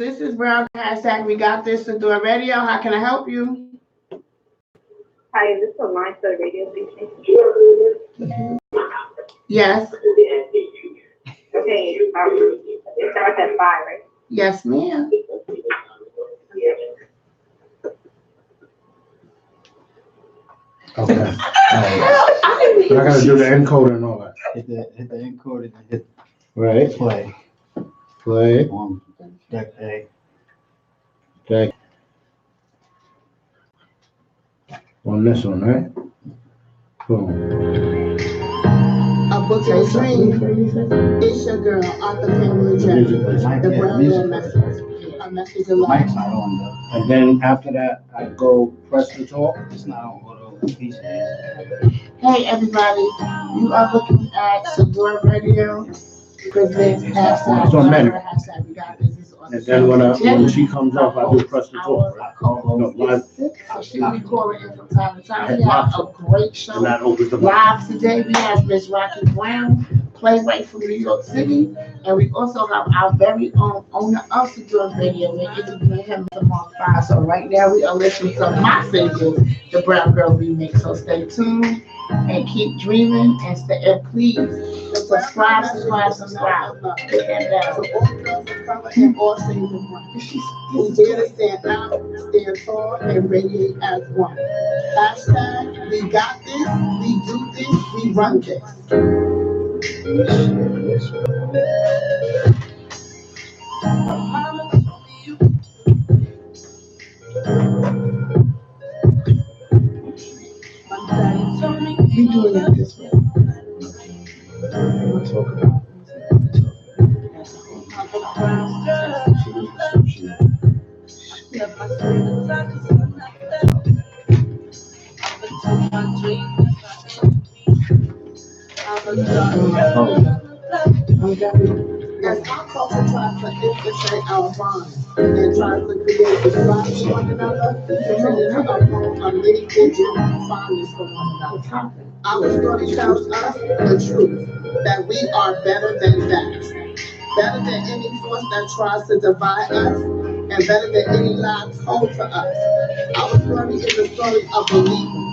This is Brown hashtag we got this to do a radio. How can I help you? Hi, is this a line for the radio station? Yes. Okay, it starts at 5, right? Yes, ma'am. Okay. I gotta do the encoder and all that. Hit the encoder and hit Right. play Play. on deck A. Okay. On this one, right? Boom. A book and a dream. It's your girl, Arthur Pamela Jackson. The Brown Girl message. A message of love. Mike's not on though. And then after that, I go press the talk. It's not on auto piece. Hey everybody, you are looking at Sadora Radio. Presents hashtag It's on menu. hashtag we got this. It's on And then when she comes off, I do press the talk. Our Right? co-host No, live. is sick, so she'll be calling in from time to time. We have a great show. And that opens the. Live today, we have Miss Rocky Brown, playwright from New York City, and we also have our very own owner of Sadora Radio. We're interviewing him tomorrow 5. So right now we are listening to my favorite, the Brown Girl remix. So stay tuned and keep dreaming and please subscribe. Hit that bell. And all things in one. We dare to stand out, stand tall, and radiate as one. Hashtag we got this, we do this, we run this. We doing it this way. We'll talk about. As our culture tries to infiltrate our minds and tries to create distraction from one another, continue to uphold a many digit fondness for one another. Our story tells us the truth, that we are better than that. Better than any force that tries to divide us, and better than any lie told to us. Our story is a story of believers.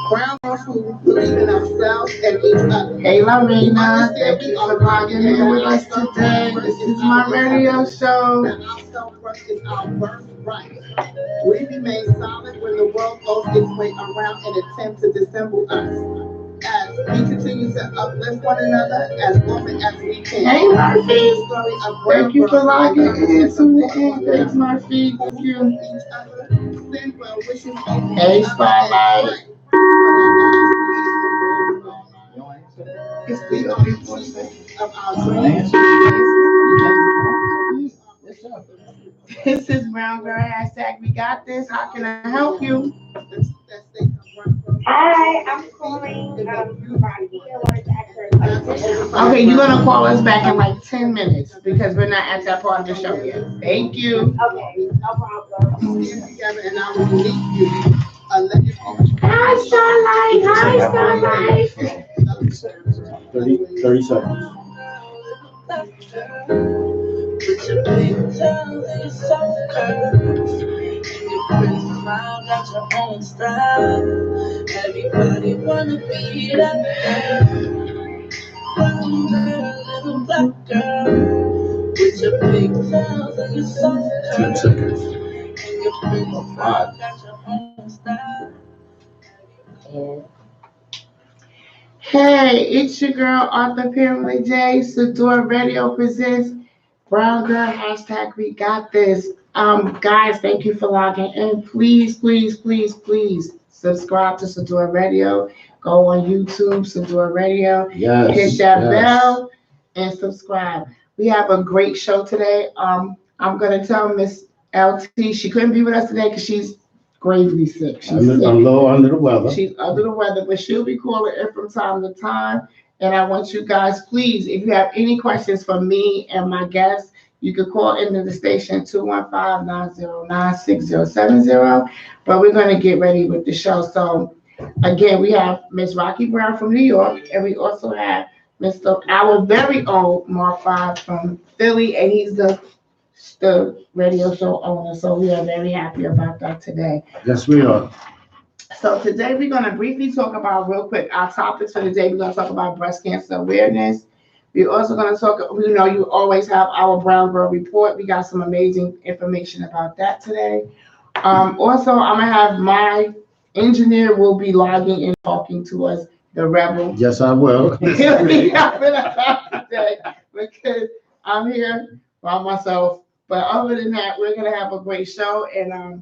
Brown girls who believe in ourselves and each other. Hey, Lorena, thank you for logging in with us today. This is my radio show. And our self-worth is our birthright. We remain solid when the world goes its way around and attempt to dissemble us. As we continue to uplift one another as often as we can. Hey, Murphy. Thank you for logging in to the end. Thanks, Murphy. Thank you. Hey, Spotlight. It's the of our dreams. This is Brown Girl hashtag we got this. How can I help you? Hi, I'm calling Okay, you're gonna call us back in like 10 minutes because we're not at that part of the show yet. Thank you. Okay, no problem. And I will leave you. Hi, Starlight. Hi, Starlight. 30 seconds. With your big tongue and your soft curves and your pretty smile, got your own style. Everybody wanna be that girl, brown girl, little black girl. With your big tongue and your soft 10 curves seconds. and your pretty smile, got your own style. Hey, it's your girl, Arthur Pamela J. Sadora Radio presents Brown Girl hashtag we got this. Guys, thank you for logging in. Please subscribe to Sadora Radio. Go on YouTube, Sadora Radio. Yes. Hit that bell and subscribe. We have a great show today. I'm gonna tell Miss LT she couldn't be with us today because she's gravely sick. She's I'm a little under the weather. She's under the weather, but she'll be calling in from time to time. And I want you guys, please, if you have any questions for me and my guests, you could call into the station 215-909-6070. But we're going to get ready with the show. So again, we have Miss Rocky Brown from New York, and we also have our very own Mark 5 from Philly, and he's the the radio show owner. So we are very happy about that today. Yes, we are. So today we're going to briefly talk about real quick our topics for the day. We're going to talk about breast cancer awareness. We're also going to talk, you know, you always have our Brown Girl Report. We got some amazing information about that today. Also, I'm going to have my engineer will be logging and talking to us, the Rebel. Yes, I will. He'll be having us out today because I'm here by myself. But other than that, we're going to have a great show. And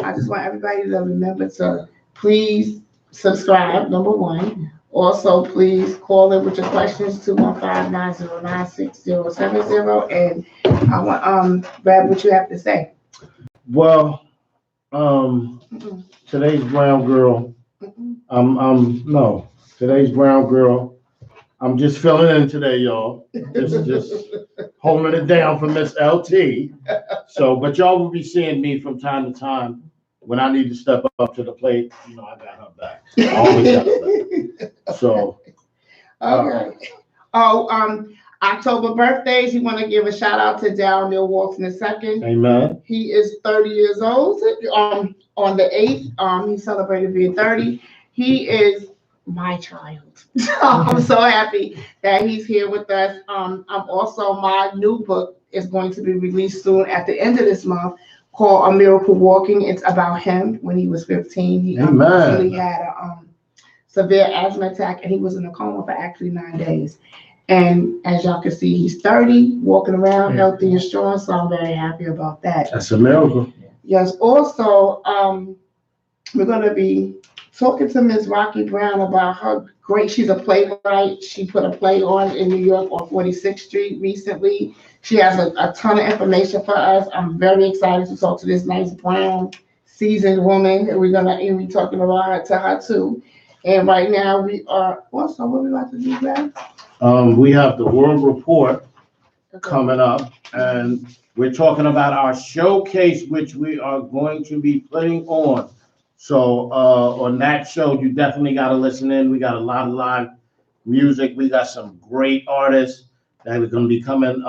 I just want everybody to remember to please subscribe, number one. Also, please call in with your questions, 215-909-6070. And I want, Brad, what you have to say. Well, today's Brown Girl, today's Brown Girl, I'm just filling in today, y'all. Just holding it down for Miss LT. So, but y'all will be seeing me from time to time when I need to step up to the plate. You know, I got her back. I always got her back. So. Okay. October birthdays, you want to give a shout out to Darryl Walton II. Amen. He is 30 years old. On the 8th, he celebrated being 30. He is my child. I'm so happy that he's here with us. Also, my new book is going to be released soon at the end of this month called A Miracle Walking. It's about him when he was 15. He actually had a severe asthma attack and he was in a coma for actually 9 days. And as y'all can see, he's 30, walking around healthy and strong. So I'm very happy about that. That's a miracle. Yes. Also, we're going to be talking to Ms. Rocky Brown about her great, she's a playwright. She put a play on in New York on 46th Street recently. She has a ton of information for us. I'm very excited to talk to this nice brown, seasoned woman. And we're going to be talking about her too. And right now we are also, what are we about to do, Brad? We have the World Report coming up, and we're talking about our showcase, which we are going to be putting on. So on that show, you definitely got to listen in. We got a lot of live music. We got some great artists that are going to be coming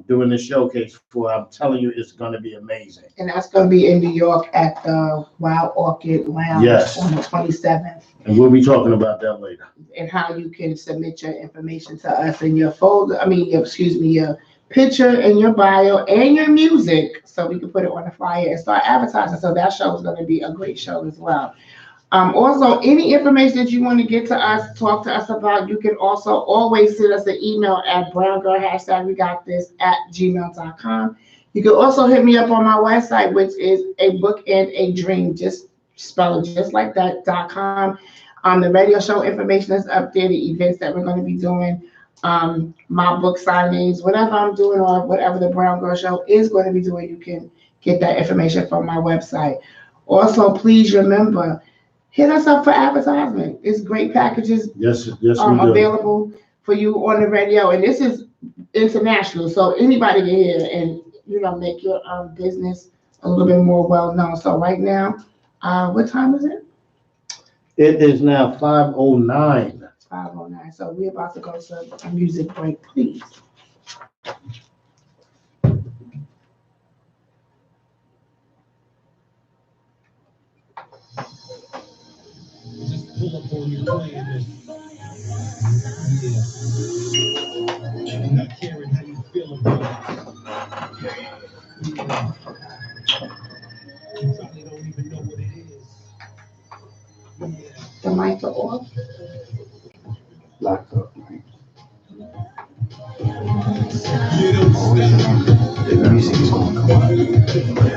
doing the showcase for. I'm telling you, it's going to be amazing. And that's going to be in New York at the Wild Orchid Lounge on the 27th. And we'll be talking about that later. And how you can submit your information to us in your folder, your picture and your bio and your music so we can put it on the flyer and start advertising. So that show is going to be a great show as well. Also, any information that you want to get to us, talk to us about, you can also always send us an email at browngirl@gmail.com. You can also hit me up on my website, which is A Book and a Dream, just spell it just like that.com. The radio show information is up there, the events that we're going to be doing, my book signings, whatever I'm doing or whatever the Brown Girl Show is going to be doing, you can get that information from my website. Also, please remember, hit us up for advertisement. It's great packages available for you on the radio. And this is international, so anybody can hear and, make your business a little bit more well-known. So right now, what time is it? It is now 5:09. 5:09. So we're about to go to a music break, please. Just pull up on you playing this. Yeah. Not caring how you feel about it. Yeah. You probably don't even know what it is. Yeah. The mics are off. Locked up, man. The music is going to come out.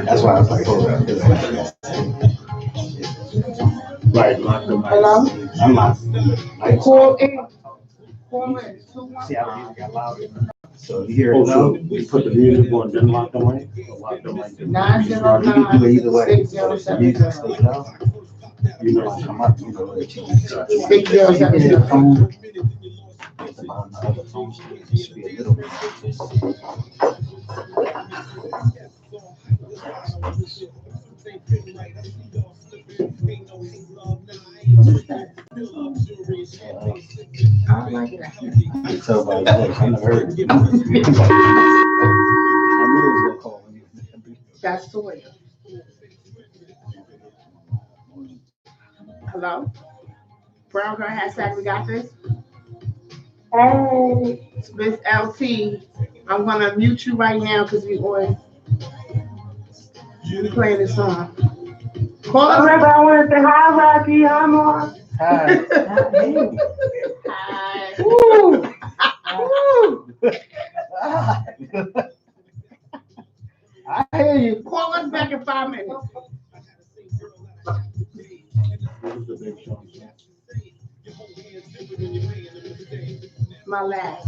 That's why I was like, hold up. Right, lock the mic. Hello? I'm not. Call in. Call in. See how the music got louder? So you hear it Oh, now? so you put the music on, then lock the mic? Or lock the mic? You can do it either way. The music stays loud. You know, Come up, you know, let you can 6070. hear the phone. The bottom of the phone should be a little bit like this. I like that. I can tell by his voice. I never heard it. I knew it was gonna call him. That's Toya. Hello? Brown Girl hashtag we got this. Hey. Miss LT, I'm gonna mute you right now because we playing this song. Call All us. right, but I want to say hi, Rocky. I'm on. Hi. Hi. Woo. I hear you. Call us back in 5 minutes. My last.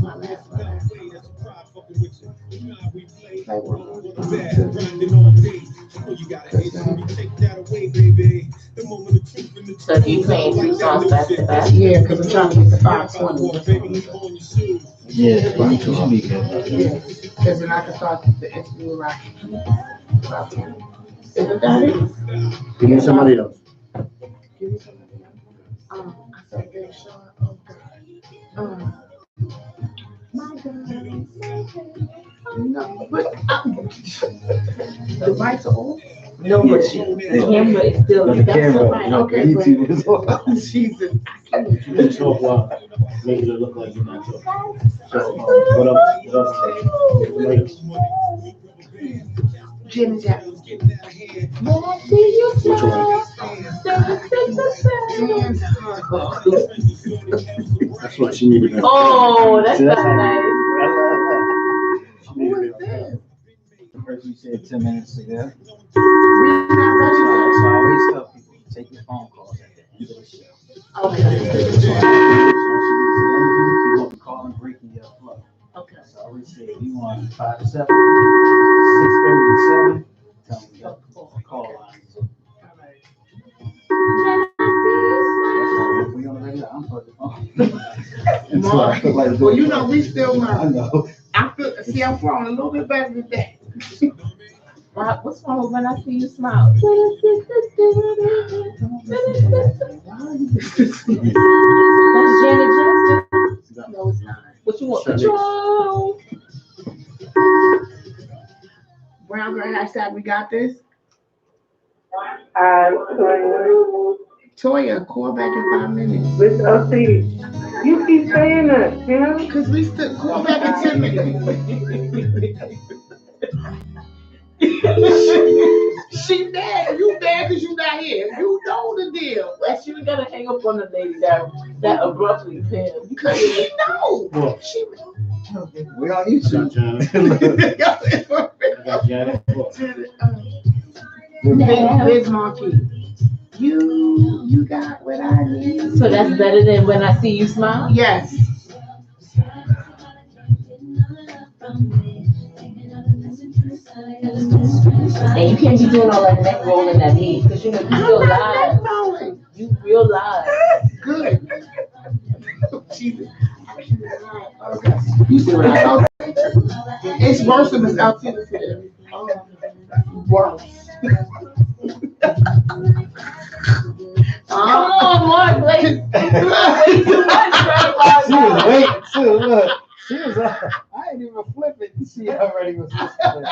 So if you playing 2 songs back to back? Yeah, because I'm trying to get the 520. Yeah, you should be good. Yeah, because then I can start the interview right. Isn't that it? Give me somebody else. Give me somebody else. I said Big Sean. My God. No, but the lights are on. No, but the camera is still. The That's camera, fine. Okay, YouTube is on. Jesus. You can talk while making it look like you're not talking. So, what else? Jim Jackson. Which one? That's what she needed. Oh, that's not nice. Who is this? The person you said 10 minutes ago. We not So ready I always tell people, take your phone calls at the end of the show. yet? Okay. So you want to call and break the flow. Okay. So I always say, if you want 5 to 7, 6:30 to 7, tell me the call lines. If we on the radio, I'm fucking on. Well, you know, we still I learn. know. I'm feeling a little bit better today. What's wrong with when I see you smile? That's Janet Jackson. No, it's not. What you want? Shanice. Control. Brown Girl hashtag we got this. Toya, call back in 5 minutes. Miss LC, you keep saying that, you know? Because we still call back in 10 minutes. She mad. You mad because you not here. You know the deal. Well, she was gonna hang up on the lady that abruptly failed. Because she know. Well, She We're on I got YouTube. Janet. I got Janet. Liz Marquis. You got what I need. So that's better than when I see you smile? Yes. And you can't be doing all that neck rolling that knee, because you know you I'm real not live. rolling. You real live. Good. Jesus. Okay. You see what I know? It's worse than Miss LT was here. Worse. Come on, Mark, like, She was waiting too. Look, she was. I ain't even flip it. She already was listening.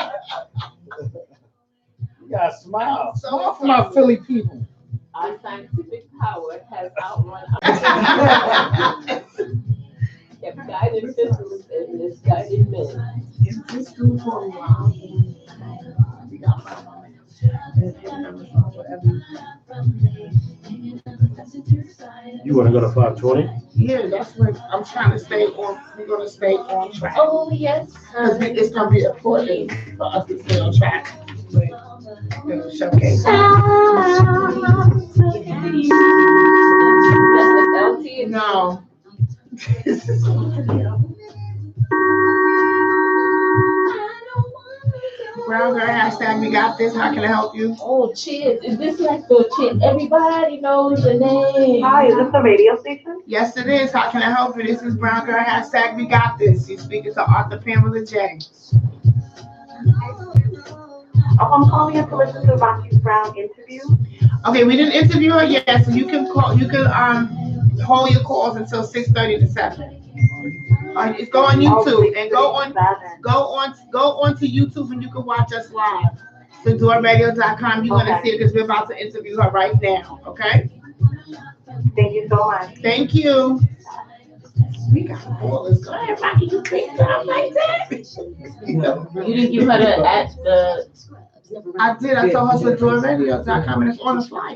You gotta smile. Smile for my Philly people. our scientific power has outrun our kept guiding fiscals and misguided men. It's just too for a while. We got 5 more minutes. You wanna go to 520? Yeah, that's what I'm trying to stay on. We're gonna stay on track. Oh, yes. Because it's gonna be important for us to stay on track with the showcase. That's Miss LT. No. Brown Girl hashtag we got this. How can I help you? Oh, cheers. Is this like the cheers? Everybody knows the name. Hi, is this the radio station? Yes, it is. How can I help you? This is Brown Girl hashtag we got this. You're speaking to Arthur Pamela J. Oh, I'm calling in to listen to Rocky's Brown interview. Okay, we didn't interview her yet, so you can call. You can hold your calls until 6:30 to 7. It's go on YouTube and go on to YouTube and you can watch us live. SadoraRadio.com. You're gonna see it because we're about to interview her right now. Okay. Thank you so much. Thank you. We got ballers. Go ahead, Rocky. You can't sound like that. You didn't give her the I did. I told her SadoraRadio.com and it's on the flyer.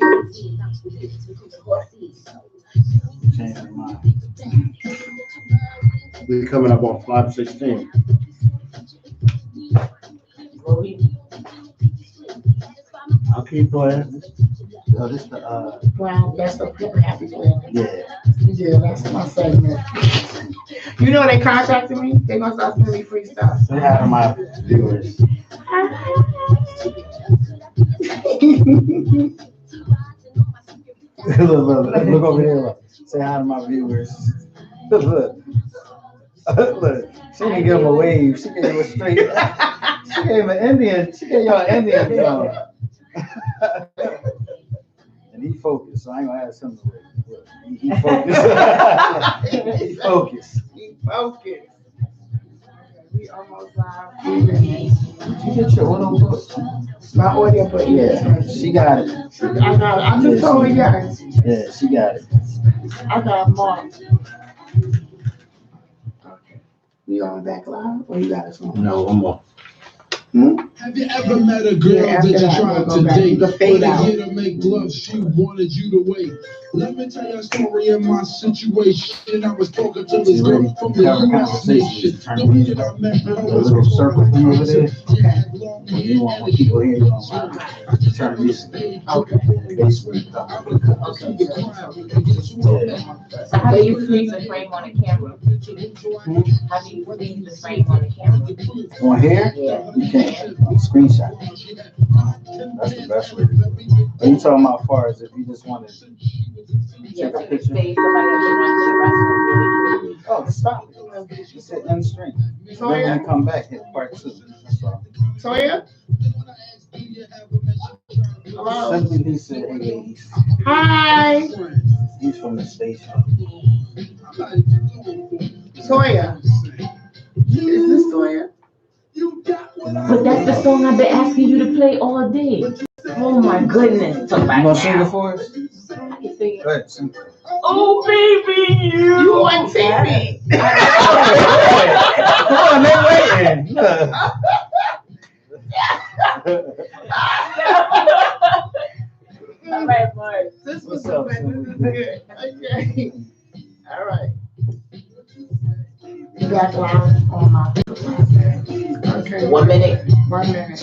Change her mind. We coming up on 5/16. I'll keep playing. Yo, this the, Brown, best of happy plan. yeah. Yeah, that's my segment. You know they contacted me. They gonna start sending me free stuff. Say hi to my viewers. Look over here. Look. Say hi to my viewers. Look. Look. She didn't give him a wave. She gave him a straight. She gave him an Indian. She gave y'all an Indian tone. And he focused, so I ain't gonna ask him to wave. Look, he focused. He focused. He focused. We almost live. 3 minutes. You get your auto book. My audio, but yeah. She got it. I got it. I just told her yes. Yeah, she got it. I got Mark. Okay. You on back live or you got us on? No, one more. Have you ever met a girl Yeah, after that you that, tried we'll to go back. date? You can fade But out. here to make love, she wanted you to wait. Let me tell you a story of my situation. I was talking to this girl from the US nation. The way that I met her The was little circle thing over there. She had long When hair you want and when a people hear you short online, waist. turn music. Okay. That's what you I would cut her through the crowd and get to her man. So how do you freeze the frame on the camera? How do you freeze the frame on the camera? On here, Yeah. you can't screenshot. That's the best way to do it. Are you talking about far as if you just want to Yeah, take a like picture? say somebody else run to the restroom really quick. Oh, just stop it. Just hit end screen. And then when you come back, hit part 2. That's all. Toya? Hello? Simply Lisa, hey, Hi. he's from the station. Toya. Is this Toya? But that's the song I've been asking you to play all day. Oh my goodness. So You right gonna sing it now. for us? I can sing it. Go ahead, sing. Oh baby, You on TV? Come on, they waiting. Look. All right, Mark. This was What's up, good. This is good. Okay. All right. You got live on my. Okay. 1 minute. 1 minute.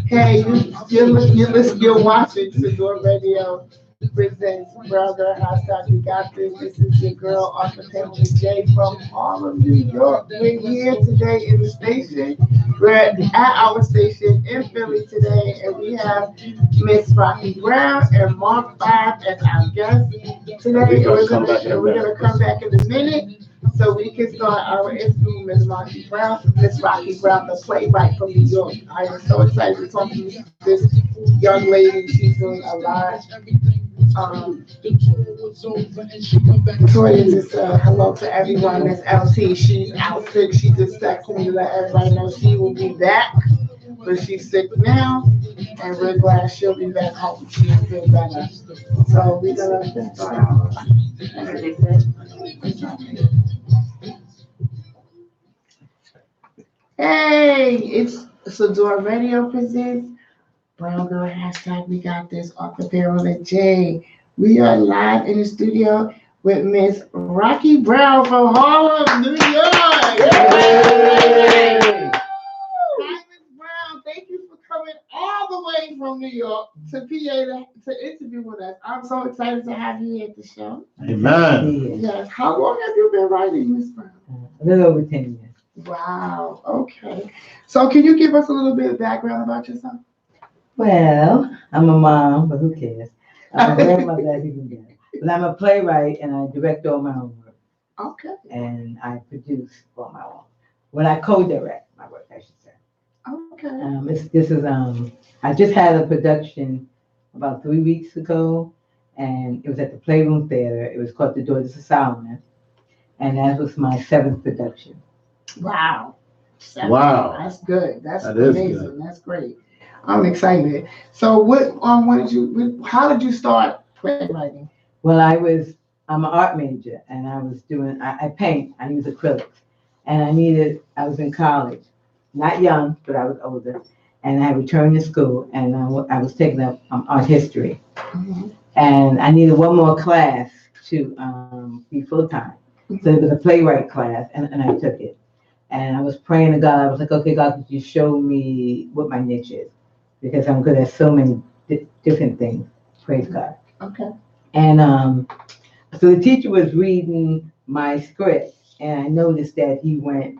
Hey, you're watching Sador Radio presents Brown Girl Hashtag You Got This. This is your girl, Arthur Pamela J from Harlem, New York. We're here today in the station. We're at our station in Philly today, and we have Miss Rocky Brown and Mark 5 as our guests today. We're gonna come back in a minute so we can start our interview with Miss Rocky Brown. Miss Rocky Brown, the playwright from New York. I am so excited to talk to this young lady. She's doing a lot. Toya just hello to everyone. Miss LT, she's out sick. She just texted me to let everybody know she will be back, but she's sick now, and we're glad she'll be back home. She'll feel better. So we're gonna start. Hey, it's Sador Radio presents Brown Girl Hashtag We Got This, Arthur Pamela J. We are live in the studio with Miss Rocky Brown from Harlem, New York. Hey. Hi, Miss Brown. Thank you for coming all the way from New York to PA to interview with us. I'm so excited to have you at the show. Amen. Yes. How long have you been writing, Miss Brown? A little over 10 years. Wow. Okay. So can you give us a little bit of background about yourself? Well, I'm a mom, but who cares? I'm a grandmother, as you can get. But I'm a playwright and I direct all my own work. Okay. And I produce all my own. When I co-direct my work, I should say. Okay. I just had a production about 3 weeks ago, and it was at the Playroom Theater. It was called The Daughters of Solomon, and that was my 7th production. Wow. 7. Wow. That's good. That's That is amazing. good. That's great. I'm excited. So how did you start playwriting? Well, I'm an art major and I paint, I use acrylics. And I was in college, not young, but I was older. And I returned to school and I was taking up art history. Mhm. And I needed one more class to be full-time. So it was a playwright class and I took it. And I was praying to God. I was like, okay, God, could you show me what my niche is? Because I'm good at so many different things. Praise God. Okay. And so the teacher was reading my script, and I noticed that he went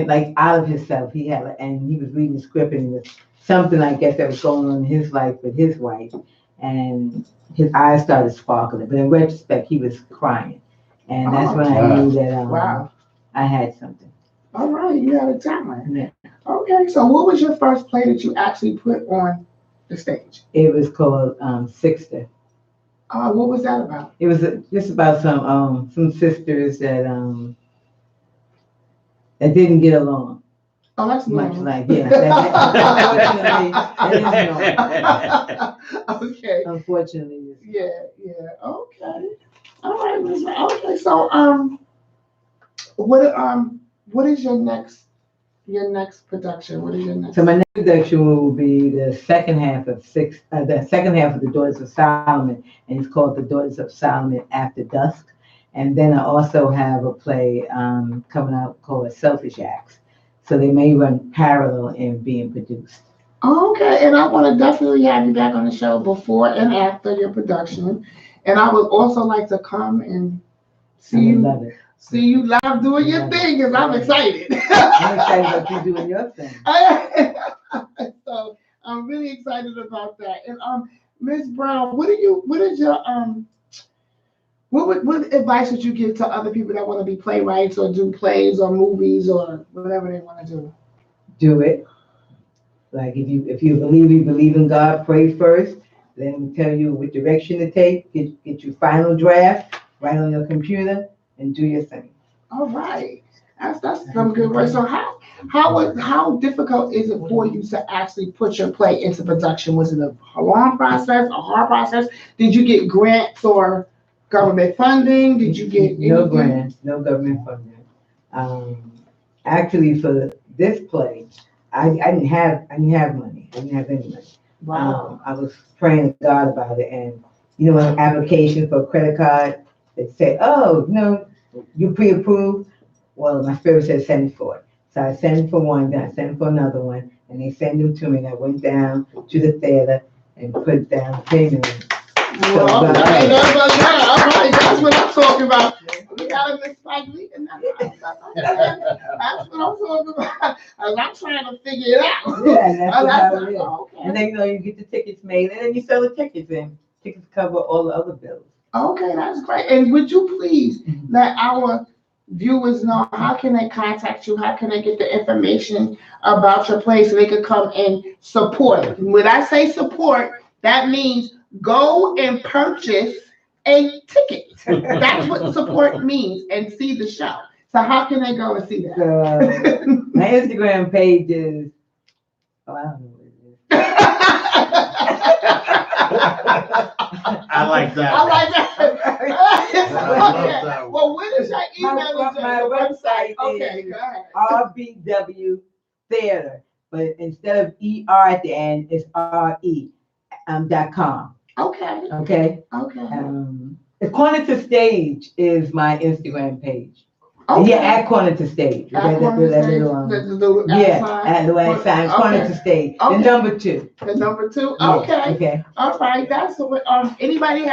like out of himself. And he was reading the script, and it was something I guess that was going on in his life with his wife, and his eyes started sparkling. But in retrospect, he was crying, and that's when I knew that Wow. I had something. All right, you had a talent. Yeah. Okay, so what was your first play that you actually put on the stage? It was called Sixter. What was that about? It was just about some sisters that didn't get along. Oh, that's Much normal. like, unfortunately, it is normal. Okay. Unfortunately, Yeah. Okay. All right, Miss. Okay, so what is your next production? What is your next? so my next production will be the second half of the Daughters of Solomon, and it's called The Daughters of Solomon After Dusk. And then I also have a play coming out called Selfish Acts. So they may run parallel in being produced. Okay, and I want to definitely have you back on the show before and after your production. And I would also like to come and I would love it. see you live doing your thing, because I'm excited. I'm excited about you doing your thing. So I'm really excited about that. And Ms. Brown, what advice would you give to other people that want to be playwrights or do plays or movies or whatever they want to do? Do it. Like if you believe in God, pray first. Then tell you what direction to take. Get your final draft, write on your computer, and do your thing. All right, that's some good words. So how difficult is it for you to actually put your play into production? Was it a long process, a hard process? Did you get grants or government funding? Did you get no anything? grants, no government funding? Actually, for this play, I didn't have money. I didn't have any money. Wow. I was praying to God about it, and an application for a credit card, they say, oh, no, you pre-approved. Well, my spirit said send for it. So I sent for one, then I sent for another one, and they sent them to me, and I went down to the theater and put down the payment. Well, all right, that's what I'm talking about. We got a Miss Spike Lee, and that's what I'm talking about. I'm trying to figure it out. Yeah, and that's how it is. Okay. And then you get the tickets made, and then you sell the tickets, and tickets cover all the other bills. Okay, that's great. And would you please let our viewers know how can they contact you? How can they get the information about your play so they could come and support it? When I say support, that means go and purchase a ticket. That's what support means, and see the show. So how can they go and see that? So, my Instagram page is, I don't know what it is. I like that. I like that. love that one. Well, what is your email address? My website Okay, is go ahead. RBW Theater, but instead of ER at the end, it's RE .com. Okay. Okay. Okay. Corner to Stage is my Instagram page. Okay. Yeah, at Corner to Stage. At Corner to Stage, the little yeah, sign. at the sign, Corner to Stage. Okay. The number 2. The number 2. Yeah, Okay. okay. All right. That's what. If anybody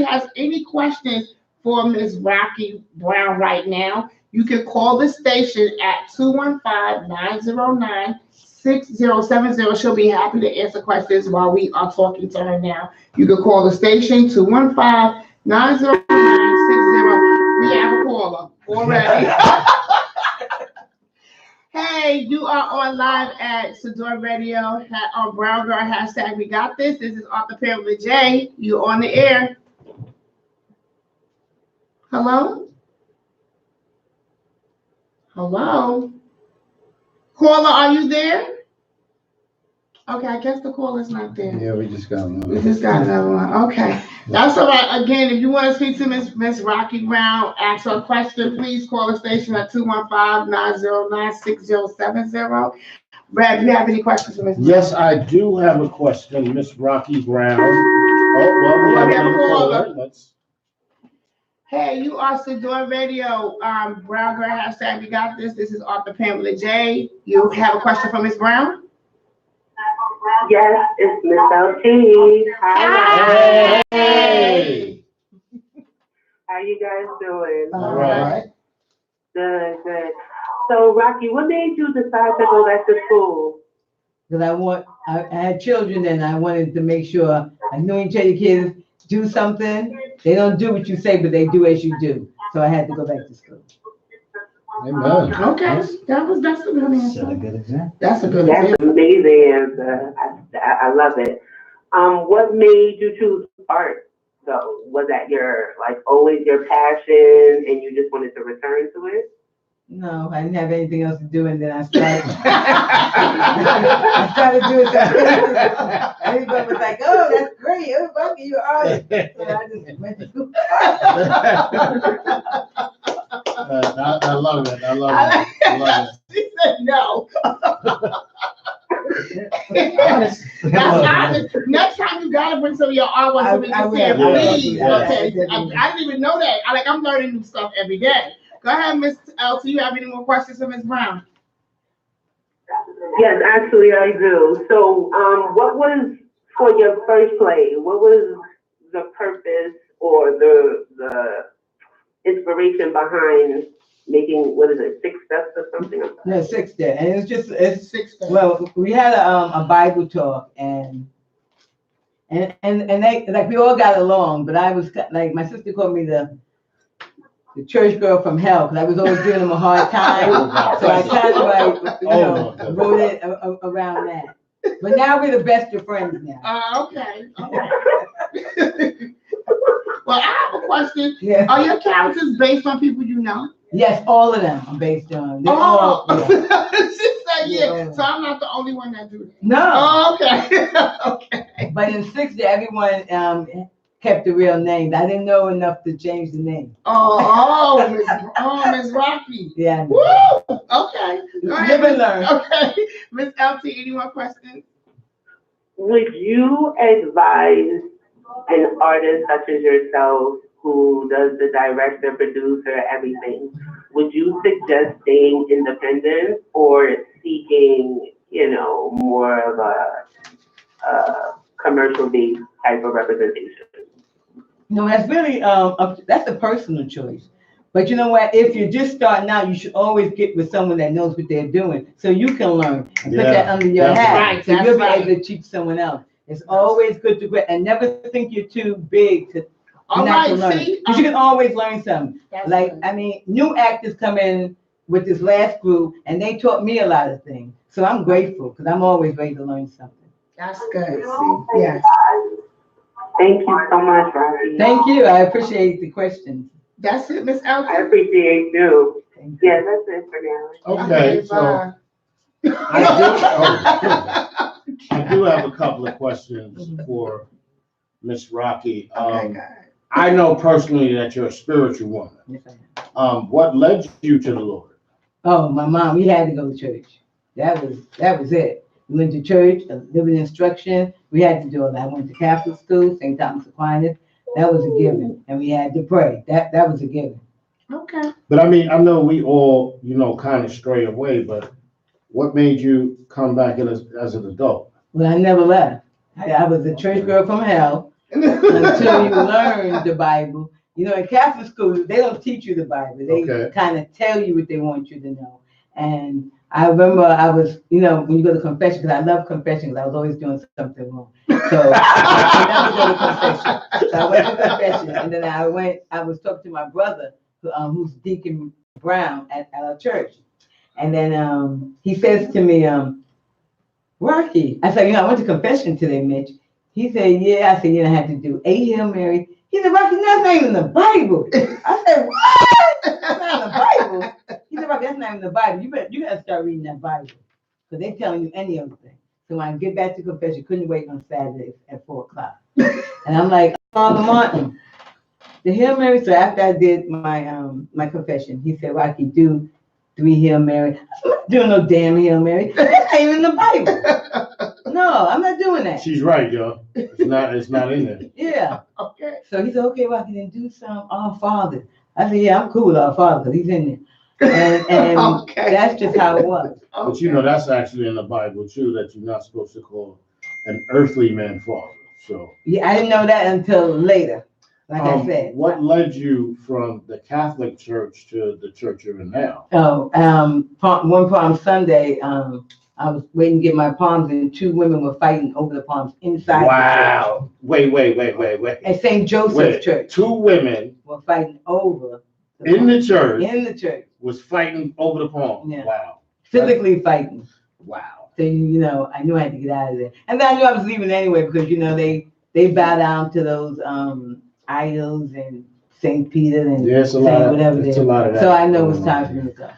has any questions for Ms. Rocky Brown right now, you can call the station at 215-909-6070. She'll be happy to answer questions while we are talking to her now. You can call the station 215-909-6070. We have a caller already. Hey, you are on live at Sador Radio on Brown Girl # We Got This. This is Arthur Perry with Jay. You on the air. Hello? Hello? Caller, are you there? Okay, I guess the caller's not there. Yeah, we just got We one. just got another one. Okay. That's all right. Again, if you want to speak to Miss Rocky Brown, ask her a question, please call the station at 215-909-6070. Brad, do you have any questions for Miss Brown? Yes, I do have a question, Miss Rocky Brown. Oh, well, we have another caller. Let's. Hey, you are Sedor Radio. Brown Girl hashtag we got this. This is Arthur Pamela J. You have a question for Miss Brown? Yes, it's Miss LT. Hi. Hey! How you guys doing? All right. Good. So, Rocky, what made you decide to go back to school? Because I had children and I wanted to make sure I knew each other kids do something. They don't do what you say, but they do as you do. So I had to go back to school. Amen. Okay, that's a good Set a answer. good example. That's a good That's answer. an amazing answer. I love it. What made you choose art, though? Was that always your passion and you just wanted to return to it? No, I didn't have anything else to do, and then I started. I started doing something. Everybody was like, "Oh, that's great! Oh, Rocky, you're an artist." So I just went to school. I love it. I love it. I love it. She said no. Honest. That's honest. Next time you gotta bring some of your artwork so we I can see it, will. please. Yeah. Okay. I didn't even know that. I'm learning new stuff every day. Go ahead, Miss LT. You have any more questions for Miss Brown? Yes, actually I do. So, what was for your first play? What was the purpose or the inspiration behind making, what is it, 6 Steps or something? No, 6 days, and it's 6 days. well, we had a Bible talk, and they like we all got along, but I was like my sister called me the church girl from hell because I was always giving them a hard time. So I kind of wrote it around that. But now we're the best of friends now. Okay. Well, I have a question. Yeah. Are your characters based on people you know? Yes, all of them are based on. They're Oh, all, yeah. she said yeah. Yeah. So I'm not the only one that do that. No, Oh, okay. Okay. but in 6 days, everyone kept the real name. I didn't know enough to change the name. Miss Rocky. Yeah. Woo! Okay. Go ahead, Live and learn. Okay. Miss LT, any more questions? Would you advise an artist such as yourself who does the director, producer, everything, would you suggest staying independent or seeking, more of a commercial-based type of representation? No, that's really that's a personal choice. But you know what? If you're just starting out, you should always get with someone that knows what they're doing, so you can learn and put that under your That's hat. right, So that's you'll be right. able to teach someone else. It's always good to grow and never think you're too big to All not to right, learn. see? Because you can always learn something. That's Like, good. I mean, new actors come in with this last group, and they taught me a lot of things. So I'm grateful because I'm always ready to learn something. That's good. See? Yes. Thank you so much, Rocky. Thank you. I appreciate the questions. That's it, Miss I LT. appreciate you. Thank you. Yeah, that's it for now. Okay, so bye. I do have a couple of questions for Miss Rocky. Okay, good. I know personally that you're a spiritual woman. Yes, I am. What led you to the Lord? Oh, my mom, we had to go to church. That was it. We went to church, living instruction. We had to do it. I went to Catholic school, St. Thomas Aquinas. That was a given. And we had to pray. That was a given. Okay. But I mean, I know we all, kind of stray away, but what made you come back as an adult? Well, I never left. I was a church girl from hell until you learn the Bible. In Catholic school, they don't teach you the Bible. They Okay. kind of tell you what they want you to know. And I remember I was, when you go to confession, because I love confession, because I was always doing something wrong. So I never go to confession. So I went to confession, and then I was talking to my brother, who's Deacon Brown at our church. And then he says to me, Rocky, I said, I went to confession today, Mitch. He said, yeah. I said, I had to do 8 Hail Mary. He said, Rocky, that's not even in the Bible. I said, what? That's not in the Bible. He said, Rocky, that's not in the Bible. You gotta start reading that Bible. Because they telling you any other thing. So when I get back to confession, couldn't wait on Saturdays at 4:00. And I'm like, Father Martin, the Hail Mary. So after I did my confession, he said, Rocky, do 3 Hail Mary. I'm not doing no damn Hail Mary. That's not even in the Bible. No, I'm not doing that. She's right, yo. It's not in there. Yeah. Okay. So he said, okay, Rocky, then do some Our Father. I said, yeah, I'm cool with Our Father because he's in there. And Okay. that's just how it was. But you know, that's actually in the Bible too, that you're not supposed to call an earthly man father, so. Yeah, I didn't know that until later, like I said. What led you from the Catholic Church to the church you're in now? Oh, one Palm Sunday, I was waiting to get my palms and 2 women were fighting over the palms inside Wow. Wait. the church. At St. Joseph's Wait, Church 2 women were fighting over in the church in the church, was fighting over the palm. Yeah. Wow. physically fighting. Wow. So, you know, I knew I had to get out of there. And then I knew I was leaving anyway because, you know, they bow down to those idols and St. Peter and Yeah, it's a lot Saint of, whatever it's they a lot of that. So I know it's time for me to go.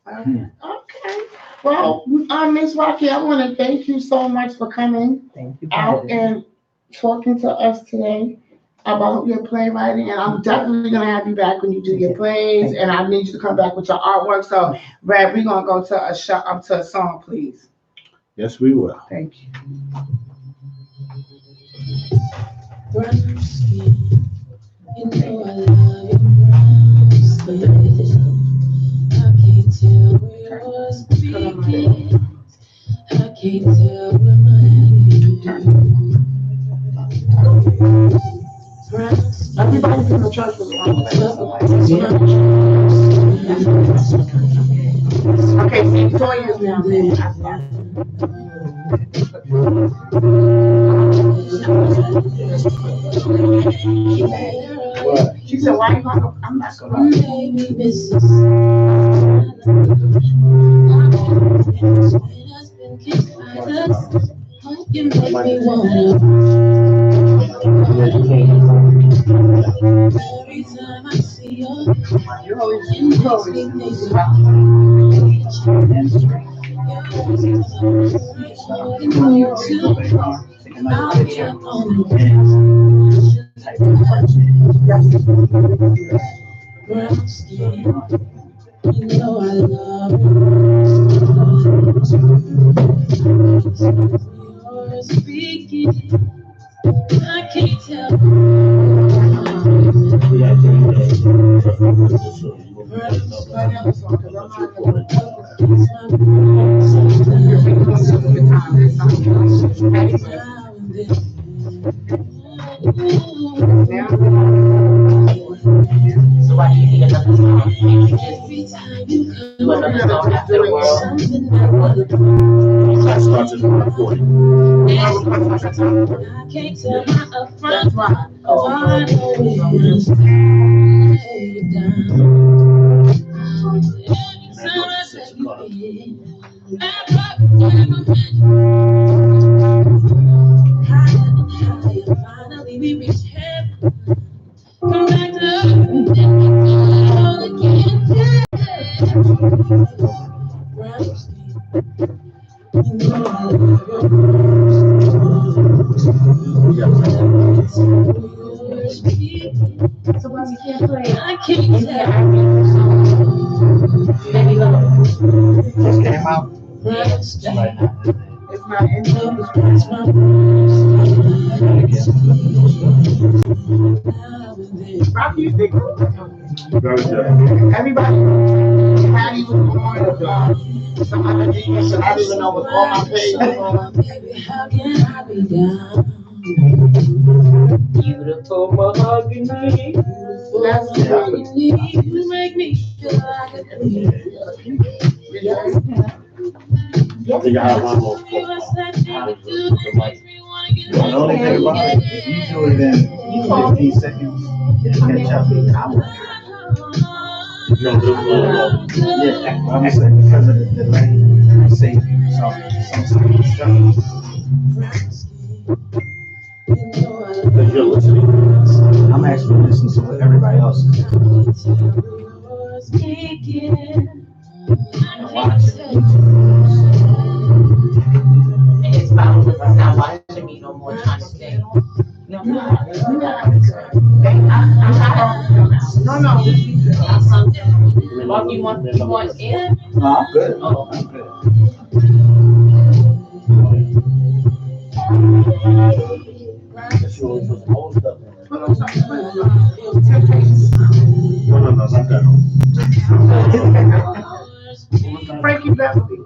Okay. Well, Miss Rocky, I want to thank you so much for coming Thank you. for out having me. and talking to us today about your playwriting. And I'm definitely going to have you back when you do your plays. And I need you to come back with your artwork. So, Brad, we're going to go to a song, please. Yes, we will. Thank you. Brown skin, you know I love your brown skin. I can't tell where yours begins. I can't tell where mine begins. Brown skin, Everybody's in the church was wrong. Okay, St. Toya's now What? She said, why you going to, I'm not going to. baby, missus. You make me wanna. Every time I see you, it makes me think about you too. I'll be up on brown skin. You know I love you're speaking. I can't tell. So why do you need another song? Every time you Do come another song after the world. something I want. That starts at 1:40. I can't tell my upfront. Oh, I know it's lay you down. Every time I say you in, higher and higher. Finally we reach heaven. Come back to earth. All again. Brown skin. You know I love your So why we can't play? I can't tell. Maybe look. Just came out. Brown skin. It's not in the It's my Rocky, you think Very good. everybody had even on some other things that I didn't even know was on my page. baby, how can I be down? Beautiful mahogany. That's All you need, you make me feel like a queen. I think I have my most. What's that thing you do that makes me wanna get The only thing about it, if you do it in 15 seconds, it'll catch up. Yeah, I'm saying because of the delay, I save you some stuff. Because you're listening. I'm actually listening to what everybody else is. And his followers is not watching me no more, trying to stay. No, I'm No. Mark, you want in? No, I'm good. Oh, I'm good. She always puts the whole stuff in there. Put on something. Temptations. No, not that. Frankie Beverly.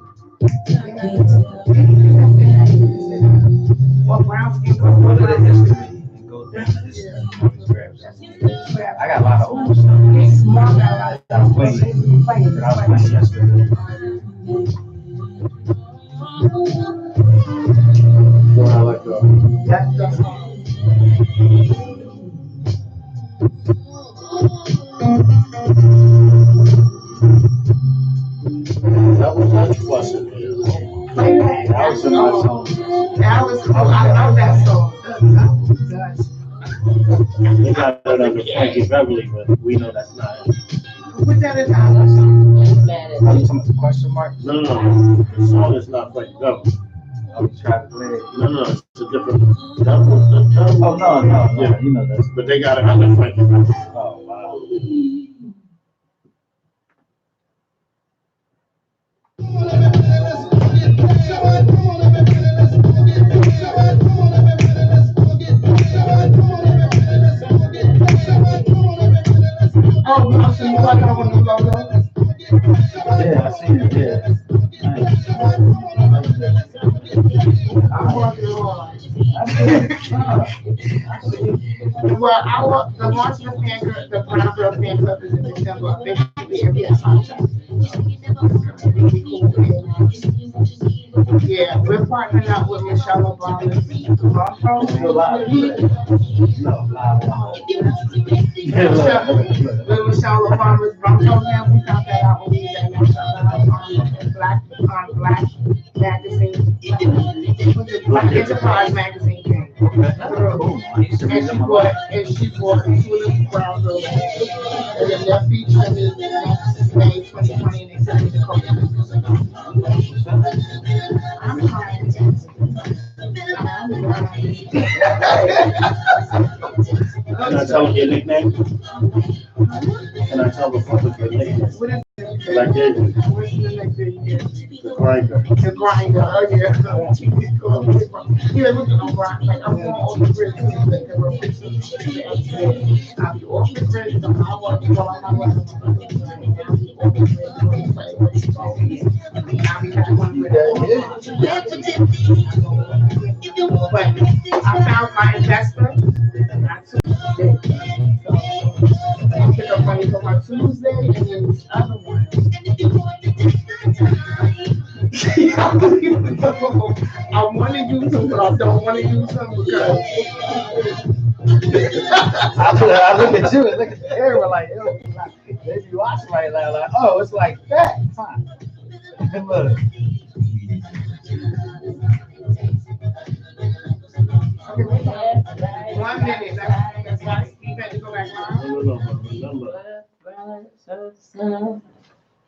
What brown skin? Go to the history and go down to this. I got a lot of old stuff. That I was playing yesterday. Well, I like that. That was much wasn't it? That was in my song. That was cool. I love that song. They got it under Frankie Beverly, but we know that's not it. Put that in Are you talking about the question mark? No. The song is not Frankie Beverly. I was trying to play it. No, it's a different. Oh, no. Yeah. You know that's. But they got it under Frankie Beverly. Oh, wow. Oh, no, so you like that one, the logo? Yeah, I see it. Yeah. Nice. I'm working on. Well, the launch of the fan club, the Brown Girl Fan Club is in December. Officially, every contract. Yeah, we're partnering up with Michelle Obama. Still live. No, live. With Michelle Obama's Bronco Ham, we found that out when we was at Black magazine. Black Enterprise magazine came. And she bought two of the Brown Girls. And then they're featuring me next May 2020, and they sent me the code. I'm trying. Can I tell them your nickname? Can I tell the public your nickname? What is That I gave you. What's the next thing? The grinder. The grinder, oh yeah. Yeah, look at them grind, like I'm going on the grid, like we're fixing. I'll be off the grid, so I want to go on my way. I'll be back on the grid. But I found my investor, and I took it. I pick up money for my Tuesday, and then this other one. I want to use them, but I don't want to use them because I look at you and look at the camera like, yo, they be watching right now, like, oh, it's like that. Huh? Look. okay, 1 minute. That's why you better go back on.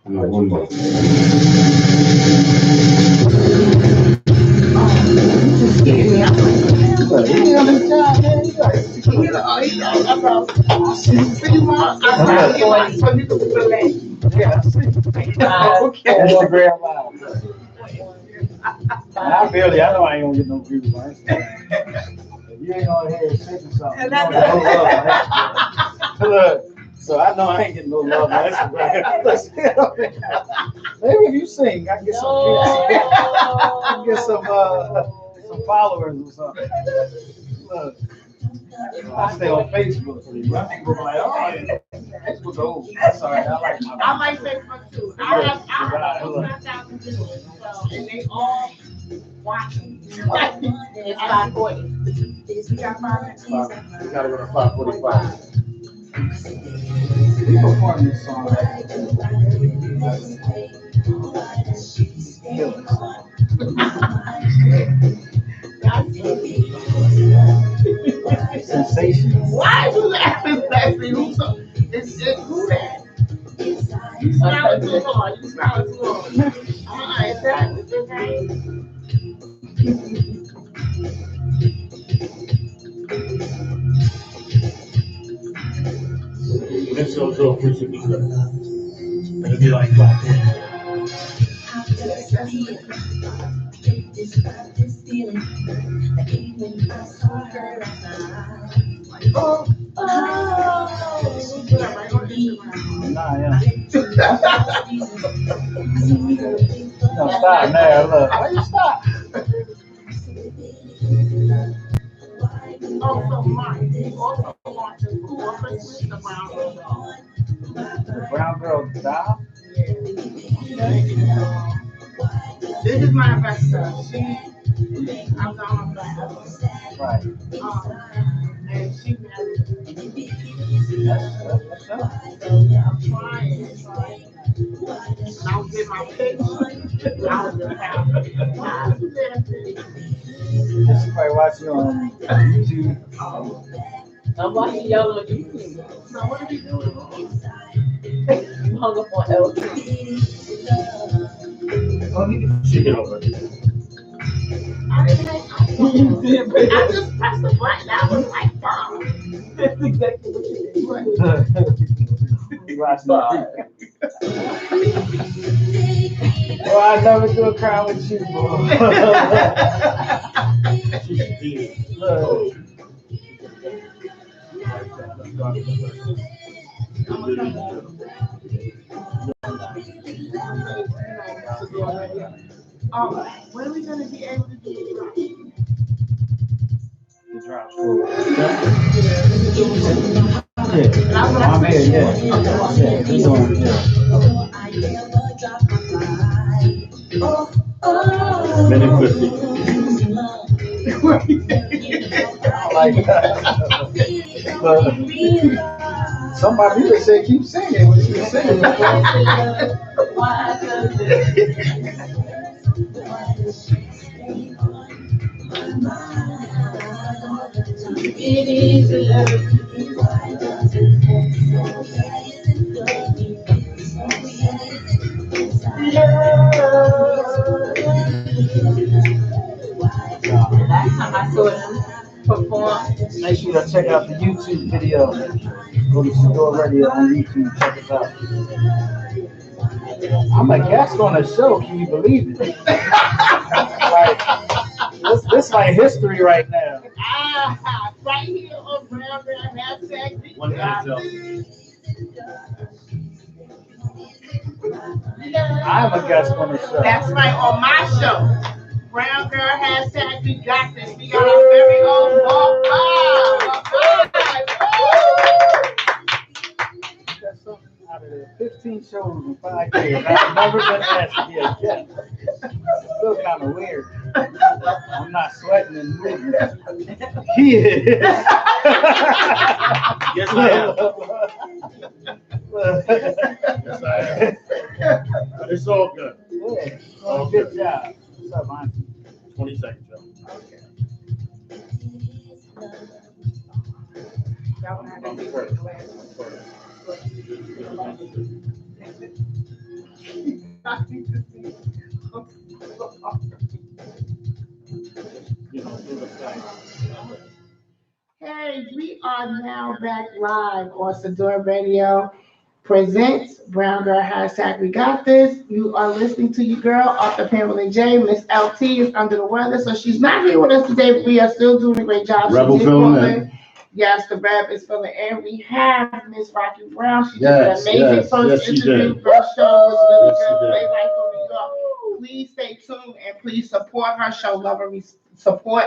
No, one more. Instagram Live. I know I ain't gonna get no views on Instagram. If you ain't on here shaking something, you don't get no love, man. Look, so I know I ain't getting no love on Instagram. Maybe if you sing, I can get some followers or something. Look, I stay on Facebook. Facebook like, oh, yeah. Facebook old. That's all right. I like Facebook too. I have 5,000 viewers, and they all watching. It's 5:40. We got 5 minutes. We gotta go to 5:45. We perform this song. Sensation. Why are you laughing, Leslie? Who that? You smile too hard. You smile too shows off, we should be good. It'll be like Black Panther. Nah, yeah. No, stop now, look. Why you stop? Also, Mike, also watching who was the Brown Girl. The brown girl doll? This is my investor. I'm on her Right. and she married. That's up. I'm trying. And I'll get my pitch. I'll just have She probably watching on YouTube. I'm watching y'all on YouTube. So what are we doing? Hung up on LT. She get over it. I just pressed the button. I was like, bomb. That's exactly what you did. You watching that. Well, I never do a crime with you, boy. She should be it. Look. When are we gonna be able to do it? The drop school. Yeah, I'm here, yeah. Yeah, we doing, yeah. Minute 50. Like that. But somebody even said keep singing what you were singing. Last time I saw them perform, Make sure you check out the YouTube video. Go to Sedora Radio on YouTube. Check us out. I'm a guest on a show. Can you believe it? Like this like history right now. Right here on Brown Girl hashtag. One minute, Joe. I'm a guest on the show. That's right, on my show. Brown Girl hashtag, we got this. We got our very own walk by. That's something out of the 15 shows in 5 years. I've never been asked to be a guest. It's still kind of weird. I'm not sweating and moving. He is. Yes, I am. Yes, I am. But it's all good. Yeah, oh, good job. What's up, man? 20 seconds, Joe. Hey, we are now back live on Sedora Radio. Presents Brown Girl hashtag, we got this. You are listening to your girl, Author Pamela J. Miss LT is under the weather, so she's not here with us today, but we are still doing a great job. Rebel She did filling call in. Yes, the rep is filling in. We have Miss Rocky Brown. She Yes, did an amazing yes, first yes, she interview. did. First show was really Yes, she good. did. Play Life from New York. Please stay tuned and please support her show. Love her. Support.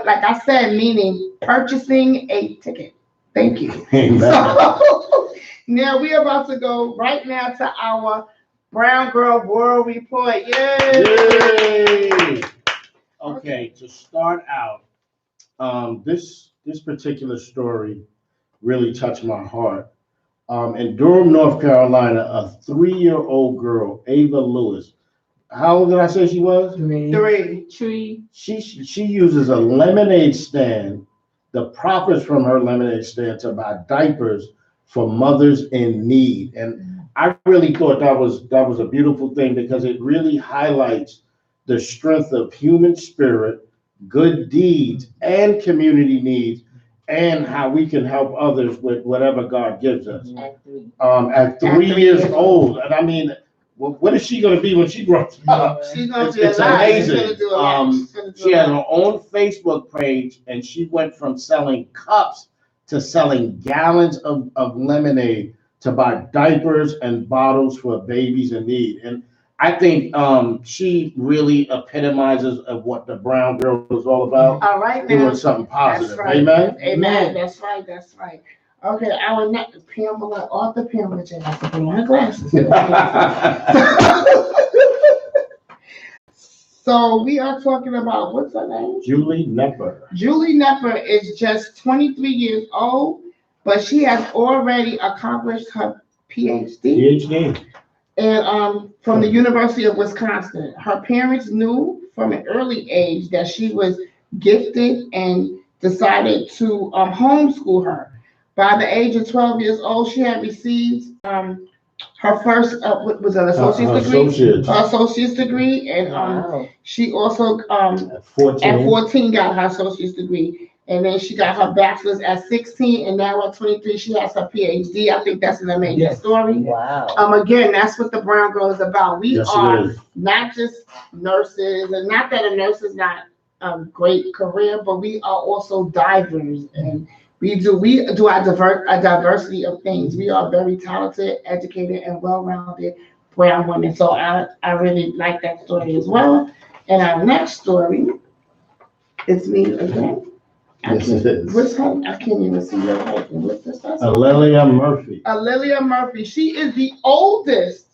Like I said, meaning purchasing a ticket. Thank you. Amen. So, now we're about to go right now to our Brown Girl World Report. Yay! Yay! Okay, to start out, this particular story really touched my heart. In Durham, North Carolina, a 3-year-old girl, Ava Lewis. How old did I say she was? 3. Tree. She uses a lemonade stand, the profits from her lemonade stand, to buy diapers for mothers in need. And I really thought that was a beautiful thing, because it really highlights the strength of human spirit, good deeds, and community needs and how we can help others with whatever God gives us. At 3. At 3 years old, and I mean, what is she gonna be when she grows up? She's gonna It's, be a it's lot. She's amazing. gonna do a lot. She's gonna do She a has lot. her own Facebook page, and she went from selling cups to selling gallons of lemonade to buy diapers and bottles for babies in need. And I think she really epitomizes of what the Brown Girl is all about, All right now. doing something That's positive. right. Amen? Amen. That's right. That's right. Okay, our next Pamela, Arthur Pamela J. has to put on her glasses. So we are talking about, what's her name? Julie Nepper. Julie Nepper is just 23 years old, but she has already accomplished her PhD. PhD. And from the University of Wisconsin. Her parents knew from an early age that she was gifted and decided to homeschool her. By the age of 12 years old, she had received her first, what was an associate's degree? Associates. Her associate's degree, and Wow. she also At 14. at 14 got her associate's degree. And then she got her bachelor's at 16, and now at 23, she has her PhD. I think that's an amazing Yes. story. Wow. Again, that's what the Brown Girl is about. We Yes, are it is. not just nurses, and not that a nurse is not a great career, but we are also divers, and we do a diversity of things. We are very talented, educated, and well-rounded brown women. So I really like that story as well. And our next story, it's me again. Yes, it is. What's her? I can't even see your writing. What's this? Alelia Murphy. Alelia Murphy. She is the oldest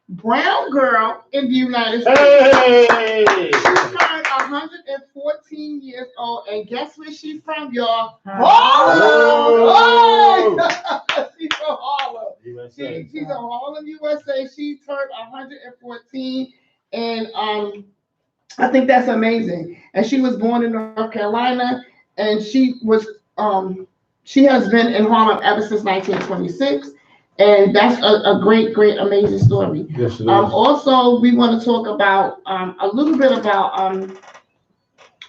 brown girl in the United States. Hey! She turned 114 years old, and guess where she's from, y'all? Harlem! Oh! She's from Harlem. USA. She's from Harlem, USA. She turned 114, and I think that's amazing. And she was born in North Carolina, and she has been in Harlem ever since 1926. And that's a great, amazing story. Yes, it is. Also, we want to talk about a little bit about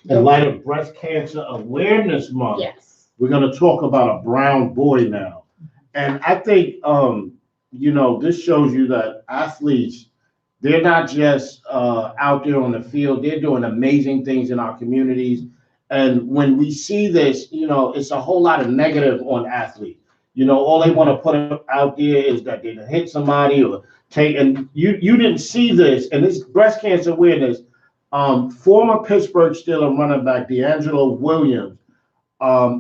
In light of Breast Cancer Awareness Month, yes. we're going to talk about a brown boy now. And I think, this shows you that athletes, they're not just out there on the field, they're doing amazing things in our communities. And when we see this, it's a whole lot of negative on athletes. All they want to put out there is that they hit somebody or take, and you didn't see this, and this breast cancer awareness, former Pittsburgh Steelers running back D'Angelo Williams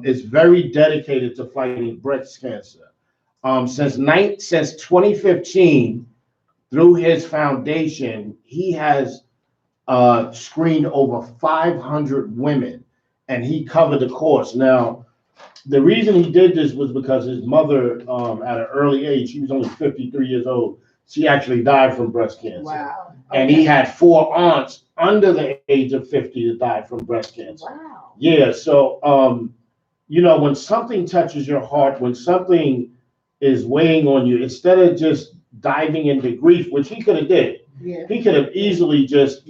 is very dedicated to fighting breast cancer. Since 2015, through his foundation, he has screened over 500 women, and he covered the course. Now, the reason he did this was because his mother, at an early age, she was only 53 years old, she actually died from breast cancer. Wow. And he had 4 aunts under the age of 50 that died from breast cancer. Wow. Yeah, so, when something touches your heart, when something is weighing on you, instead of just diving into grief, which he could have did, Yeah. he could have easily just,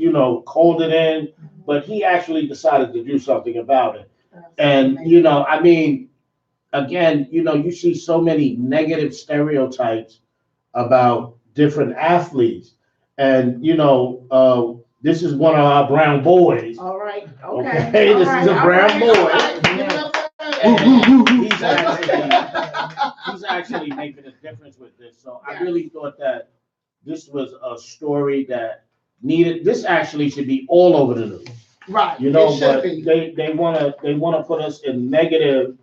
called it in, but he actually decided to do something about it. And, again, you see so many negative stereotypes about different athletes. And, this is one of our brown boys. All right. Okay, Okay. this is a brown boy. Give it up for her. He's actually making a difference with this. So I Yeah. really thought that this was a story that this actually should be all over the news. Right. It But should be. they wanna put us in negative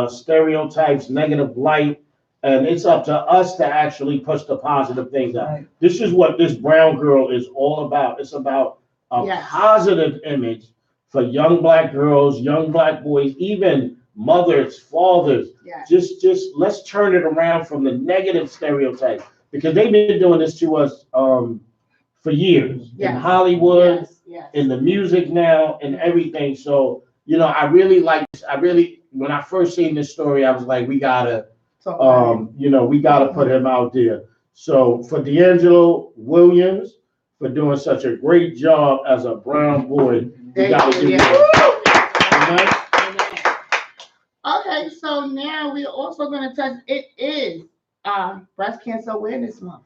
stereotypes, negative light, and it's up to us to actually push the positive things out. Right. This is what this brown girl is all about. It's about a Yes. positive image for young black girls, young black boys, even mothers, fathers. Yeah. Just let's turn it around from the negative stereotype, because they've been doing this to us for years in Yes. Hollywood, Yes. Yes. in the music now, and everything. So when I first seen this story, I was like, we gotta put him out there. So for D'Angelo Williams, for doing such a great job as a brown boy, we gotta do that. right, so now we're also gonna touch, it is Breast Cancer Awareness Month.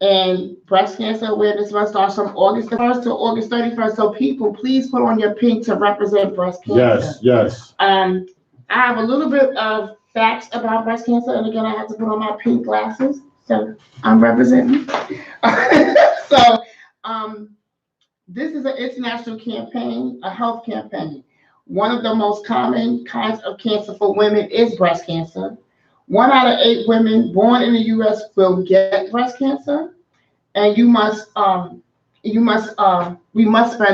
And Breast Cancer Awareness Month starts from August 1st to August 31st. So people, please put on your pink to represent breast cancer. Yes. I have a little bit of facts about breast cancer, and again, I have to put on my pink glasses, so I'm representing. So, this is an international campaign, a health campaign. One of the most common kinds of cancer for women is breast cancer. 1 out of 8 women born in the U.S. will get breast cancer, and we must spread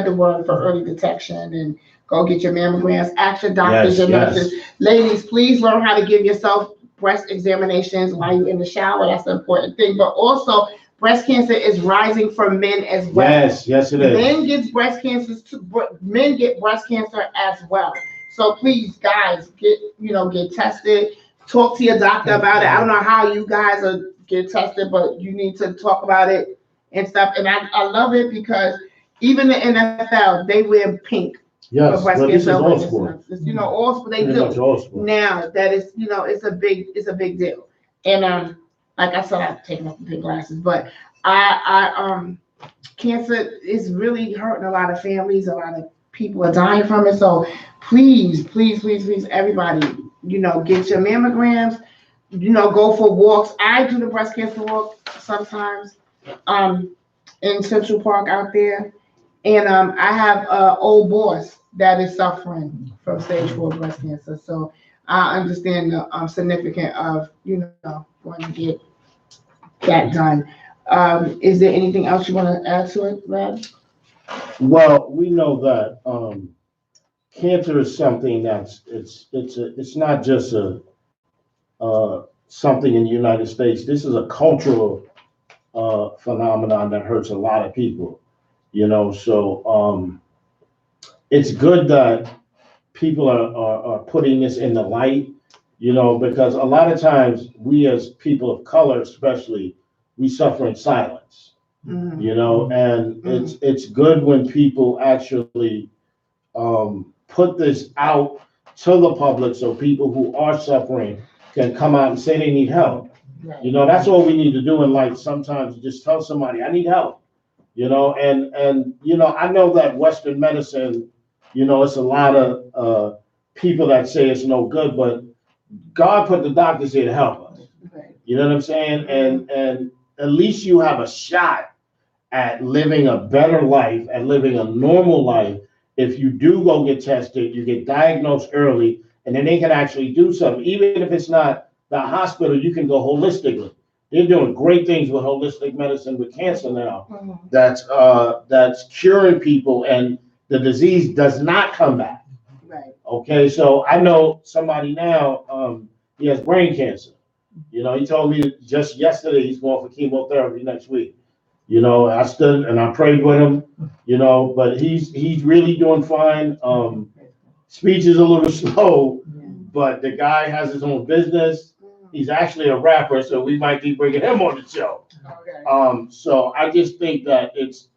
the word for early detection and go get your mammograms, ask your doctors, your nurses. Ladies, please learn how to give yourself breast examinations while you're in the shower. That's the important thing. But also, breast cancer is rising for men as well. Yes, it is. Men get breast cancer as well. So please, guys, get tested. Talk to your doctor about it. I don't know how you guys get tested, but you need to talk about it and stuff. And I love it because even the NFL, they wear pink. Yes, for breast well, this is cancer all awareness sport. month. All sport they Pretty do. much all sport. Now that is, it's a big deal. And like I said, I've taken off the big glasses, but cancer is really hurting a lot of families. A lot of people are dying from it. So please, everybody, get your mammograms, go for walks. I do the breast cancer walk sometimes in Central Park out there. And I have an old boss that is suffering from stage 4 breast cancer. So I understand the significance of, going to get that done. Is there anything else you want to add to it, Brad? Well, we know that cancer is something that's it's not just something in the United States. This is a cultural phenomenon that hurts a lot of people. So it's good that people are putting this in the light, because a lot of times we as people of color, especially, we suffer in silence, and it's good when people actually put this out to the public so people who are suffering can come out and say they need help. Right. That's all we need to do in life. Sometimes just tell somebody, I need help. And I know that Western medicine, it's a lot of people that say it's no good, but God put the doctors here to help us. Right. You know what I'm saying? And at least you have a shot at living a better life, at living a normal life. If you do go get tested, you get diagnosed early, and then they can actually do something. Even if it's not the hospital, you can go holistically. They're doing great things with holistic medicine with cancer now. That's curing people, and the disease does not come back. Right. Okay, so I know somebody now, he has brain cancer. He told me just yesterday he's going for chemotherapy next week. I stood and I prayed with him, but he's really doing fine. Speech is a little slow, but the guy has his own business. He's actually a rapper, so we might be bringing him on the show. Okay. So I just think that it's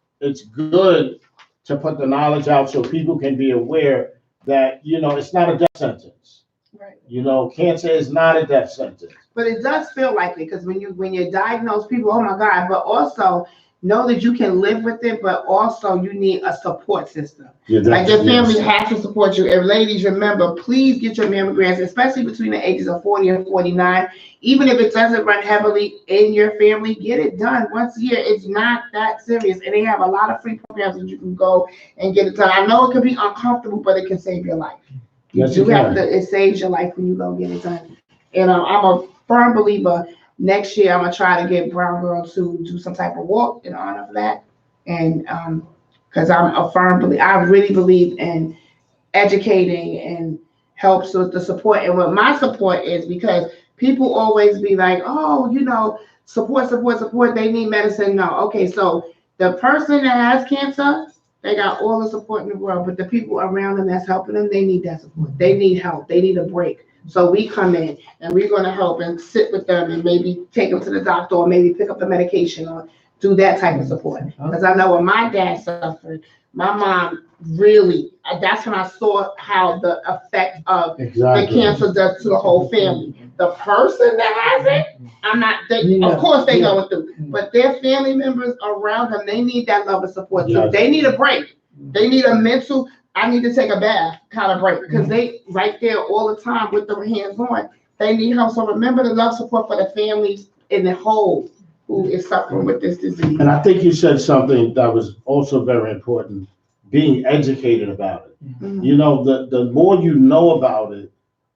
good to put the knowledge out so people can be aware that, it's not a death sentence. Right. Cancer is not a death sentence. But it does feel like it, because when you're diagnosed, people, oh my God, but also know that you can live with it, but also you need a support system. Like your family has to support you. And ladies, remember, please get your mammograms, especially between the ages of 40 and 49. Even if it doesn't run heavily in your family, get it done once a year. It's not that serious. And they have a lot of free programs that you can go and get it done. I know it can be uncomfortable, but it can save your life. It saves your life when you go get it done. And I'm a firm believer. Next year, I'm gonna try to get Brown Girl to do some type of walk in honor of that, and because I'm a firm believer, I really believe in educating and helps with the support. And what my support is, because people always be like, oh, support. They need medicine. No, okay, so the person that has cancer, they got all the support in the world, but the people around them that's helping them, they need that support. They need help. They need a break. So we come in and we're going to help and sit with them and maybe take them to the doctor or maybe pick up the medication or do that type of support. Because I know when my dad suffered, my mom really, that's when I saw how the effect of the cancer does to the whole family. The person that has it, of course they go through, but their family members around them, they need that love and support too. Yes. They need a break. They need a mental, I need to take a bath kind of break, because they right there all the time with their hands on. They need help. So remember the love support for the families in the whole who is suffering with this disease. And I think you said something that was also very important, being educated about it. Mhm. You know, the more you know about it,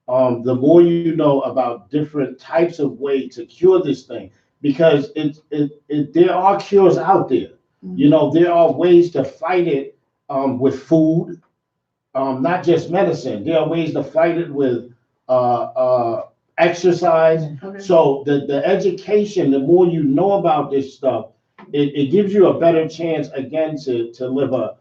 the more you know about different types of ways to cure this thing, because there are cures out there. You know, there are ways to fight it with food, not just medicine. There are ways to fight it with exercise. Okay. So the education, the more you know about this stuff, it gives you a better chance again to live a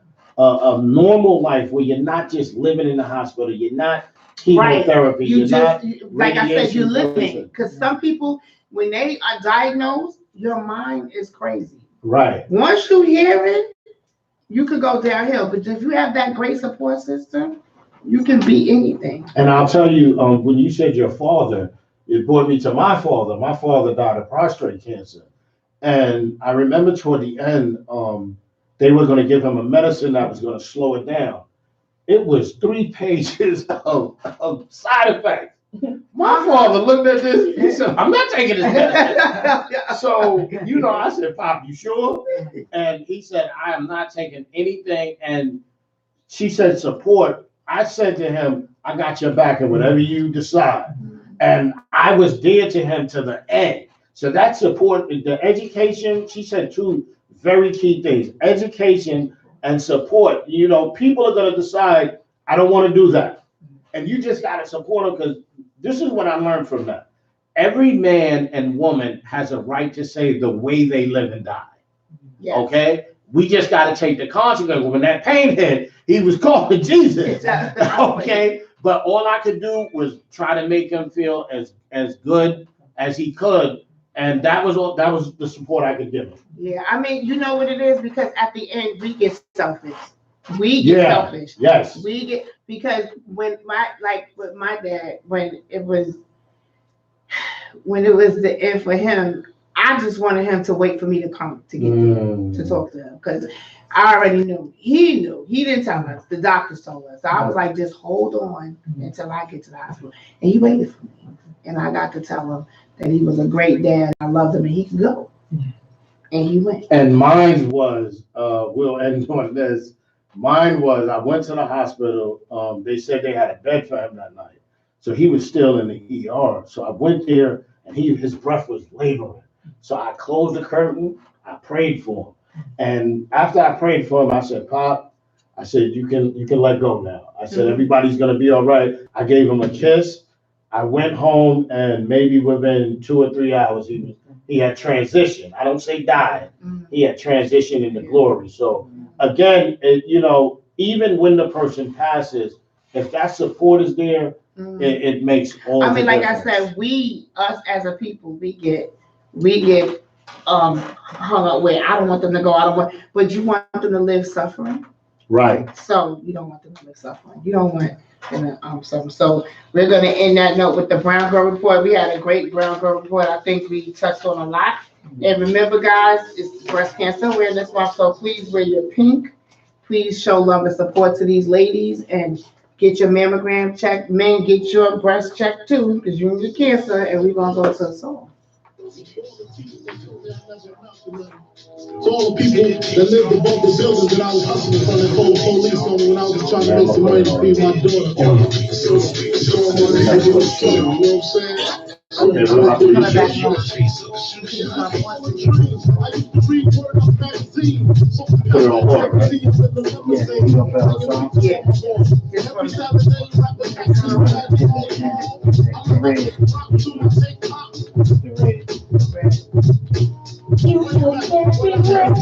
normal life where you're not just living in the hospital, you're not chemotherapy, You you're not just, like I said, you radiation living. poison. Because some people, when they are diagnosed, your mind is crazy. Right. Once you hear it, you could go downhill. But if you have that great support system, you can beat anything. And I'll tell you, when you said your father, it brought me to my father. My father died of prostate cancer. And I remember toward the end, they were going to give him a medicine that was going to slow it down. It was 3 pages of side effects. My father looked at this, he said, I'm not taking this medicine. So, you know, I said, Pop, you sure? And he said, I am not taking anything. And she said, support. I said to him, I got your back and whatever you decide. And I was there to him to the end. So that support, the education, she said 2 very key things, education and support. You know, people are going to decide, I don't want to do that. And you just got to support them, because this is what I learned from that. Every man and woman has a right to say the way they live and die. Yes. Okay? We just got to take the consequences. When that pain hit, he was calling Jesus. Okay? But all I could do was try to make him feel as good as he could. And that was the support I could give him. Yeah, I mean, you know what it is? Because at the end, we get selfish. We get selfish. Yes. We get, because with my dad, when it was the end for him, I just wanted him to wait for me to come to get there, to talk to him, because I already knew. He knew. He didn't tell us. The doctors told us. So I was like, just hold on until I get to the hospital. And he waited for me. And I got to tell him that he was a great dad. I loved him and he could go. And he went. And mine was, we'll end on this. Mine was, I went to the hospital. They said they had a bed for him that night. So he was still in the ER. So I went there and his breath was laboring. So I closed the curtain. I prayed for him. And after I prayed for him, I said, Pop, I said, you can let go now. I said, everybody's going to be all right. I gave him a kiss. I went home, and maybe within 2 or 3 hours, he had transitioned. I don't say died. He had transitioned into glory. So again, you know, even when the person passes, if that support is there, it makes all the difference. Like I said, us as a people, we get hung up with, I don't want them to go, but you want them to live suffering. Right. So you don't want them to live suffering. You don't want them to suffer. So we're going to end that note with the Brown Girl Report. We had a great Brown Girl Report. I think we touched on a lot. And remember, guys, it's Breast Cancer Awareness Month, so please wear your pink. Please show love and support to these ladies and get your mammogram checked. Men, get your breast checked too, because you need cancer, and we're going to go to the song. To all the people that lived above the buildings that I was hustling from, that called police on me when I was just trying to make some money to feed my daughter. So my niggas was funny, you know what I'm saying? I used to read word up magazine. So Put it on hold, right? Yeah, you gonna play our song? Yeah. every Saturday, rap the Ready. You so very